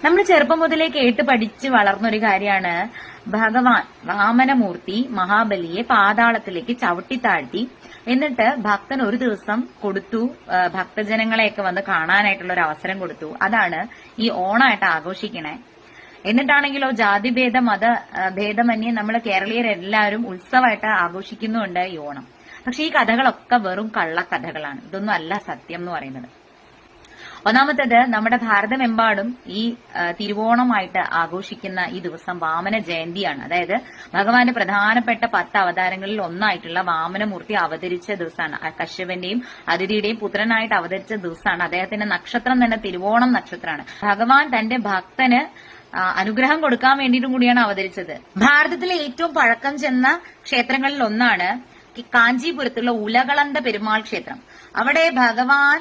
നമ്മൾ ചെറുപ്പം മുതലേ കേട്ട് പഠിച്ച് വളർന്നൊരു കാര്യമാണ് ഭഗവാൻ വാമനമൂർത്തി മഹാബലിയെ പാതാളത്തിലേക്ക് ചവിട്ടി താഴ്ത്തി. എന്നിട്ട് ഭക്തൻ ഒരു ദിവസം കൊടുത്തു, ഭക്തജനങ്ങളെയൊക്കെ വന്ന് കാണാനായിട്ടുള്ള ഒരു അവസരം കൊടുത്തു. അതാണ് ഈ ഓണമായിട്ട് ആഘോഷിക്കണേ. എന്നിട്ടാണെങ്കിലോ ജാതിഭേദ മത ഭേദമന്യേ നമ്മൾ കേരളീയരെല്ലാവരും ഉത്സവമായിട്ട് ആഘോഷിക്കുന്നുണ്ട് ഈ ഓണം. പക്ഷെ ഈ കഥകളൊക്കെ വെറും കള്ളക്കഥകളാണ്. ഇതൊന്നും അല്ല സത്യം എന്ന് പറയുന്നത്. ഒന്നാമത്തേത്, നമ്മുടെ ഭാരതമെമ്പാടും ഈ തിരുവോണമായിട്ട് ആഘോഷിക്കുന്ന ഈ ദിവസം വാമന ജയന്തിയാണ്. അതായത് ഭഗവാന്റെ പ്രധാനപ്പെട്ട 10 അവതാരങ്ങളിൽ ഒന്നായിട്ടുള്ള വാമനമൂർത്തി അവതരിച്ച ദിവസമാണ്. കശ്യപന്റെയും അതിഥിയുടെയും പുത്രനായിട്ട് അവതരിച്ച ദിവസമാണ്. അദ്ദേഹത്തിന്റെ നക്ഷത്രം തന്നെ തിരുവോണം നക്ഷത്രമാണ്. ഭഗവാൻ തന്റെ ഭക്തന് അനുഗ്രഹം കൊടുക്കാൻ വേണ്ടിയിട്ടും കൂടിയാണ് അവതരിച്ചത്. ഭാരതത്തിലെ ഏറ്റവും പഴക്കം ചെന്ന ക്ഷേത്രങ്ങളിൽ ഒന്നാണ് കാഞ്ചീപുരത്തുള്ള ഉലകളന്ത പെരുമാൾ ക്ഷേത്രം. അവിടെ ഭഗവാൻ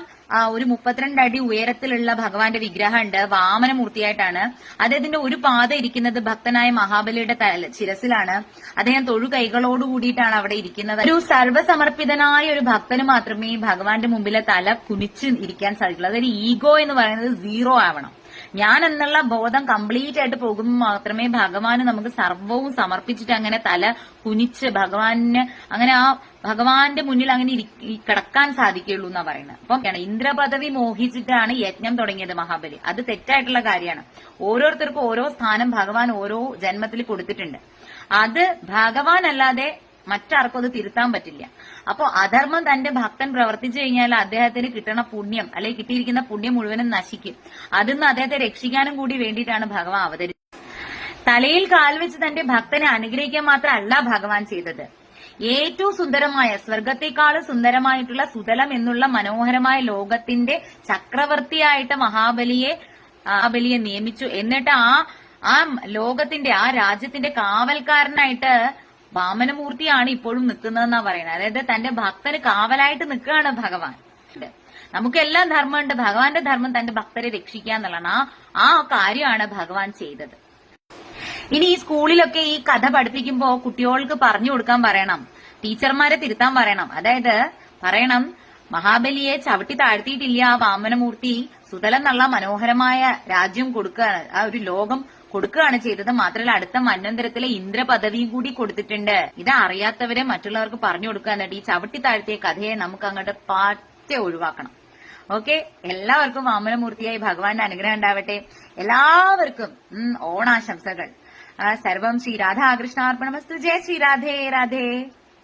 ഒരു 32 അടി ഉയരത്തിലുള്ള ഭഗവാന്റെ വിഗ്രഹമുണ്ട്. വാമനമൂർത്തിയായിട്ടാണ്. അദ്ദേഹത്തിന്റെ ഒരു പാദ ഇരിക്കുന്നത് ഭക്തനായ മഹാബലിയുടെ ശിരസിലാണ്. അദ്ദേഹം തൊഴു കൈകളോട് കൂടിയിട്ടാണ് അവിടെ ഇരിക്കുന്നത്. ഒരു സർവ്വസമർപ്പിതനായ ഒരു ഭക്തന് മാത്രമേ ഭഗവാന്റെ മുമ്പിലെ തല കുനിച്ച് ഇരിക്കാൻ സാധിക്കുള്ളൂ. അതൊരു ഈഗോ എന്ന് പറയുന്നത് 0 ആവണം. ഞാൻ എന്നുള്ള ബോധം കംപ്ലീറ്റ് ആയിട്ട് പോകുമ്പോൾ മാത്രമേ ഭഗവാന് നമുക്ക് സർവ്വവും സമർപ്പിച്ചിട്ട് അങ്ങനെ തല കുനിച്ച് ഭഗവാന് അങ്ങനെ ആ ഭഗവാന്റെ മുന്നിൽ അങ്ങനെ കിടക്കാൻ സാധിക്കുള്ളൂ എന്നാ പറയുന്നത്. അപ്പം ഇന്ദ്രപദവി മോഹിച്ചിട്ടാണ് യജ്ഞം തുടങ്ങിയത് മഹാബലി. അത് തെറ്റായിട്ടുള്ള കാര്യമാണ്. ഓരോരുത്തർക്കും ഓരോ സ്ഥാനം ഭഗവാൻ ഓരോ ജന്മത്തിൽ കൊടുത്തിട്ടുണ്ട്. അത് ഭഗവാൻ അല്ലാതെ മറ്റാർക്കും അത് തിരുത്താൻ പറ്റില്ല. അപ്പോ അധർമ്മം തന്റെ ഭക്തൻ പ്രവർത്തിച്ചു കഴിഞ്ഞാൽ അദ്ദേഹത്തിന് കിട്ടണ പുണ്യം അല്ലെങ്കിൽ കിട്ടിയിരിക്കുന്ന പുണ്യം മുഴുവനും നശിക്കും. അതിന്ന് അദ്ദേഹത്തെ രക്ഷിക്കാനും കൂടി വേണ്ടിയിട്ടാണ് ഭഗവാൻ അവതരിച്ചത്. തലയിൽ കാൽ വെച്ച് തന്റെ ഭക്തനെ അനുഗ്രഹിക്കാൻ മാത്രമല്ല ഭഗവാൻ ചെയ്തത്. ഏറ്റവും സുന്ദരമായ, സ്വർഗത്തെക്കാളും സുന്ദരമായിട്ടുള്ള സുതലം എന്നുള്ള മനോഹരമായ ലോകത്തിന്റെ ചക്രവർത്തിയായിട്ട് മഹാബലിയെ നിയമിച്ചു. എന്നിട്ട് ആ ലോകത്തിന്റെ ആ രാജ്യത്തിന്റെ കാവൽക്കാരനായിട്ട് വാമനമൂർത്തിയാണ് ഇപ്പോഴും നിൽക്കുന്നതെന്നാ പറയുന്നത്. അതായത് തന്റെ ഭക്തന് കാവലായിട്ട് നിൽക്കുകയാണ് ഭഗവാൻ. നമുക്കെല്ലാം ധർമ്മമുണ്ട്. ഭഗവാന്റെ ധർമ്മം തന്റെ ഭക്തരെ രക്ഷിക്കുക എന്നുള്ളതാണ്. ആ കാര്യമാണ് ഭഗവാൻ ചെയ്തത്. ഇനി ഈ സ്കൂളിലൊക്കെ ഈ കഥ പഠിപ്പിക്കുമ്പോ കുട്ടികൾക്ക് പറഞ്ഞു കൊടുക്കാൻ പറയണം, ടീച്ചർമാരെ തിരുത്താൻ പറയണം. അതായത് പറയണം, മഹാബലിയെ ചവിട്ടി താഴ്ത്തിയിട്ടില്ല ആ വാമനമൂർത്തി, സുതലം എന്നുള്ള മനോഹരമായ രാജ്യം കൊടുക്കുകയാണ്, ആ ഒരു ലോകം കൊടുക്കുകയാണ് ചെയ്തത്. മാത്രമല്ല അടുത്ത മന്വന്തരത്തിലെ ഇന്ദ്രപദവിയും കൂടി കൊടുത്തിട്ടുണ്ട്. ഇത് അറിയാത്തവരെ മറ്റുള്ളവർക്ക് പറഞ്ഞു കൊടുക്കുക. എന്നിട്ട് ഈ ചവിട്ടി താഴ്ത്തിയ കഥയെ നമുക്ക് അങ്ങോട്ട് പാറ്റ ഒഴിവാക്കണം. ഓക്കെ, എല്ലാവർക്കും വാമനമൂർത്തിയായി ഭഗവാന്റെ അനുഗ്രഹം ഉണ്ടാവട്ടെ. എല്ലാവർക്കും ഓണാശംസകൾ. സർവം ശ്രീ രാധാകൃഷ്ണാർപ്പണമസ്തു. ജയ ശ്രീ രാധേ രാധേ.